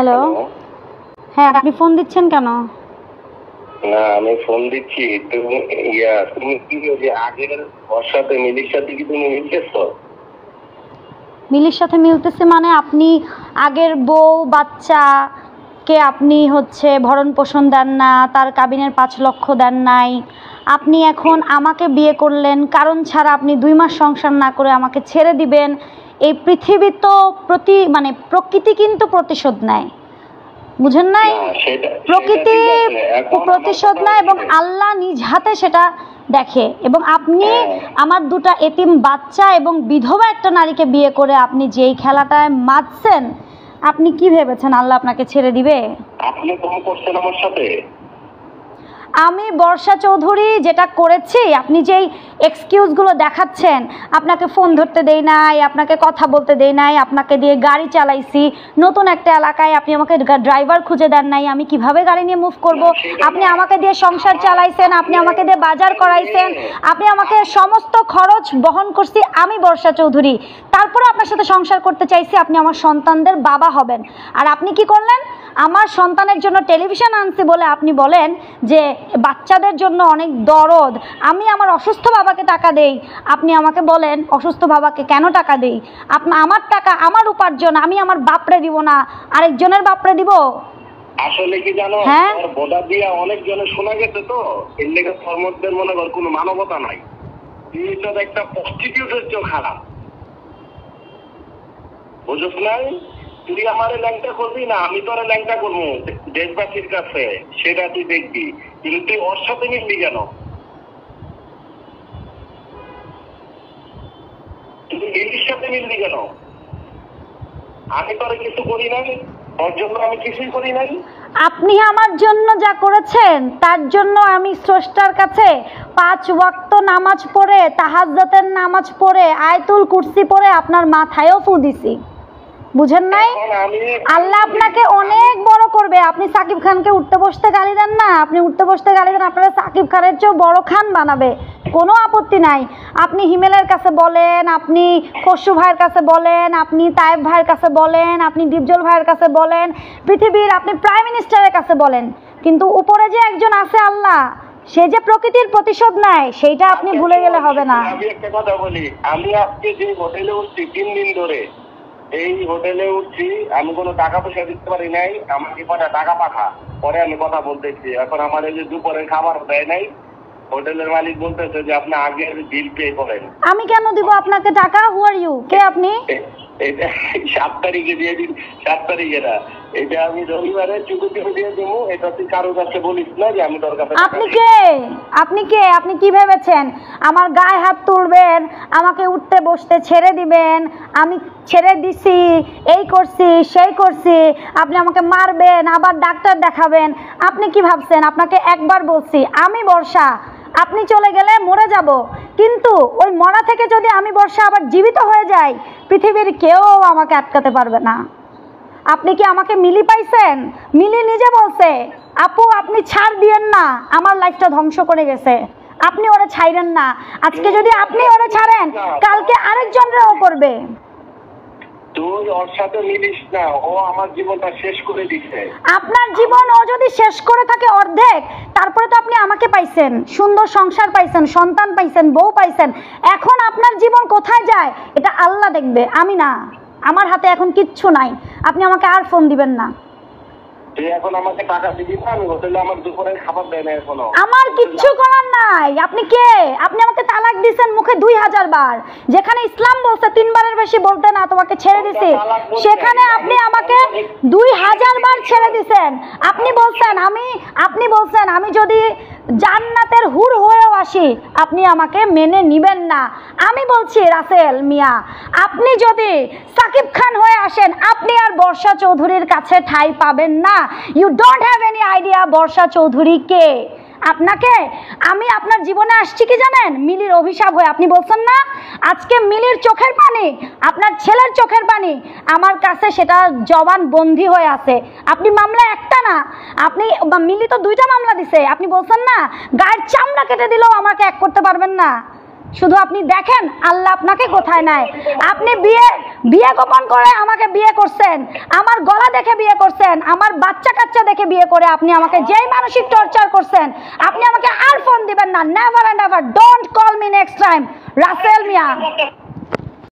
Hello. Hello. হ্যাঁ, আপনি phone দিচ্ছেন কেন? না, আমি ফোন দিচ্ছি। তুমি কি ওই যে আগের ওর সাথে মিলির সাথে কি তুমি মিলতেছো? মিলির সাথে মিলতেছে মানে আপনি আগের বউ বাচ্চাকে আপনি ভরণ পোষণ দেন না, তার কাবিনের 5 লক্ষ দেন নাই। আপনি এখন আমাকে বিয়ে করলেন কারণ ছাড়া, আপনি 2 মাস সংসার না করে আমাকে ছেড়ে দিবেন। এই পৃথিবী তো প্রকৃতি কিন্তু প্রতিশোধ নেয়, বুঝেন নাই? প্রকৃতি প্রতিশোধ নেয় এবং আল্লাহ নিজ হাতে সেটা দেখে। এবং আপনি আমার 2টা এতিম বাচ্চা এবং বিধবা একটা নারীকে বিয়ে করে আপনি যেই খেলাটায় মাতছেন, আপনি কি ভেবেছেন আল্লাহ আপনাকে ছেড়ে দিবে? আপনি কম করছেন আমার সাথে। আমি বর্ষা চৌধুরী যেটা করেছি, আপনি যেই এক্সকিউজগুলো দেখাচ্ছেন, আপনাকে ফোন ধরতে দেই নাই, আপনাকে কথা বলতে দেই নাই, আপনাকে দিয়ে গাড়ি চালাইছি নতুন একটা এলাকায়, আপনি আমাকে ড্রাইভার খুঁজে দেন নাই, আমি কিভাবে গাড়ি নিয়ে মুভ করব? আপনি আমাকে দিয়ে সংসার চালাইছেন, আপনি আমাকে দিয়ে বাজার করাইছেন, আপনি আমাকে সমস্ত খরচ বহন করছি আমি বর্ষা চৌধুরী। তারপরে আপনার সাথে সংসার করতে চাইছি, আপনি আমার সন্তানদের বাবা হবেন। আর আপনি কি করলেন? আমার সন্তানের জন্য টেলিভিশন আনছি বলে আপনি বলেন যে বাচ্চাদের জন্য অনেক দরদ, আমি আমার অসুস্থ বাবাকে টাকা দেই। আপনি আমাকে বলেন অসুস্থ বাবাকে কেন টাকা দেই? আমার টাকা, আমার উপার্জন, আমি আমার বাপরে দিব না, আরেকজনের বাপরে দিব? আসলে কি জানো, হ্যাঁ, বোধা দিয়া অনেক জনে শোনা গেছে তো, এর লেগে ধর্মদের মনে কর কোনো মানবতা নাই। তুই তো একটা প্রস্টিটিউটের চেয়েও খারাপ, বুঝছ নাই? তুই আমার ল্যাংটা করবি না, আমি তোর ল্যাংটা করবো দেশবাসীর কাছে, সেটা তুই দেখবি। কিন্তু তুই ওর সাথে মিলবি কেন? তুই মিলির সাথে মিলবি কেন? আমি তোর কিছু করি নাই, ওর জন্য আমি কিছুই করি নাই। আপনি আমার জন্য যা করেছেন তার জন্য আমি স্রষ্টার কাছে 5 ওয়াক্ত নামাজ পড়ে, তাহাজ্জুদের নামাজ পড়ে, আয়াতুল কুরসি পড়ে আপনার মাথায়ও ফু দিছি, বুঝেন নাই? আল্লাহ আপনাকে অনেক বড় করবে। আপনি সাকিব খানকে উঠতে বসতে গালি দেন না, আপনি উঠতে বসতে গালি দেন, আপনারা সাকিব খানের চেয়েও বড় খান বানাবে, কোনো আপত্তি নাই। আপনি হিমেলের কাছে বলেন, আপনি খসরু ভাইয়ের কাছে বলেন, আপনি তায়েব ভাইয়ের কাছে বলেন, আপনি ডিপজল ভাইয়ের কাছে বলেন, পৃথিবীর আপনি প্রাইম মিনিস্টারের কাছে বলেন, কিন্তু উপরে যে একজন আছে আল্লাহ, সে যে প্রকৃতির প্রতিশোধ নেয়, সেইটা আপনি ভুলে গেলে হবে না। আমি একটা কথা বলি, আমি আজকে যে হোটেলে উঠছি 3 দিন ধরে, এই হোটেলে উঠছি, আমি কোনো টাকা পয়সা দিতে পারি নাই, আমাকে কটা টাকা পাঠা, পরে আমি কথা বলতেছি। এখন আমার এই যে দুপুরের খাবার দেয় নাই, হোটেলের মালিক বলতেছে যে আপনি আগের বিল পে করেন। আমি কেন দিব আপনাকে টাকা? হু আর ইউ? কে আপনি? এটা 7 তারিখে দিয়ে দিন, 7 তারিখে না, এটা আমি রবিবারে চুকু দিয়ে দেবো। এটা তুই কারোর কাছে বলিস না যে আমি তোর কাছে। আপনি কে? আপনি কে? আপনি কি ভেবেছেন আমার গায়ে হাত তুলবেন, আমাকে উঠতে বসতে ছেড়ে দিবেন? আমি ছেড়ে দিছি, এই করছি সেই করছি, আপনি আমাকে মারবেন, আবার ডাক্তার দেখাবেন? আপনি কি ভাবছেন? আপনাকে একবার বলছি আমি বর্ষা, আপনি চলে গেলে মরে যাব, কিন্তু ওই মরা থেকে যদি আমি বর্ষা আবার জীবিত হয়ে যাই, পৃথিবীর কেউ আমাকে আটকাতে পারবে না। আপনি কি আমাকে মিলি পাইছেন? মিলি নিজে বলছে, আপু আপনি ছাড় দিয়েন না, আমার লাইফটা ধ্বংস করে গেছে, আপনি ওরে ছাইরেন না। আজকে যদি আপনি ওরে ছাড়েন, কালকে আরেকজনরাও করবে। তুই ওর সাথে মিলিস না, ও আমার জীবনটা শেষ করে দিচ্ছে। আপনার জীবন ও যদি শেষ করে থাকে অর্ধেক, তারপরে তো আপনি আমাকে পাইছেন, সুন্দর সংসার পাইছেন, সন্তান পাইছেন, বউ পাইছেন। এখন আপনার জীবন কোথায় যায় এটা আল্লাহ দেখবে, আমি না। আমার হাতে এখন কিচ্ছু নাই, আপনি আমাকে আর ফোন দিবেন না। তুই এখন আমাকে টাকা দিবি না? আমি হোটেলে আমার দুপুরের খাবার দেয় না এখনো। আমার কিচ্ছু করার নাই। আপনি কে? আপনি আমাকে তালাক দিয়েছেন মুখে 2000 বার, যেখানে ইসলাম বলছে 3 বারের বেশি বলতে না, তোমাকে ছেড়ে দিছি, সেখানে আপনি আমাকে 2000 বার ছেড়ে দিয়েছেন। আপনি বলছেন আমি যদি জান্নাতের হুর হয়েও আসি, আপনি আমাকে মেনে নিবেন না। আমি বলছি রাসেল মিয়া, আপনি যদি সাকিব খান হয়ে আসেন, আপনি আর বর্ষা চৌধুরীর কাছে ঠাঁই পাবেন না। You don't have any idea Barsha Chowdhury কে। আপনাকে আমি আপনার জীবনে আসছি কি জানেন? মিলির অভিশাপ হয়ে। আপনি বলছেন না আজকে মিলির চোখের পানি, আপনার ছেলের চোখের পানি আমার কাছে সেটা জবান বন্দী হয়ে আছে। আপনি মামলা একটা না, আপনি মিলি তো 2টা মামলা দিছে। আপনি বলছেন না গায়ের চামড়া কেটে দিলেও আমাকে এক করতে পারবেন না। শুধু আপনি দেখেন আল্লাহ আপনাকে কোথায় নেয়। আপনি বিয়ে গোপন করে আমাকে বিয়ে করছেন, আমার গলা দেখে বিয়ে করছেন, আমার বাচ্চা কাচ্চা দেখে বিয়ে করে আপনি আমাকে যেই মানসিক টর্চার করছেন, আপনি আমাকে আর ফোন দিবেন না। Never and ever, don't call me next time Rasel Mia.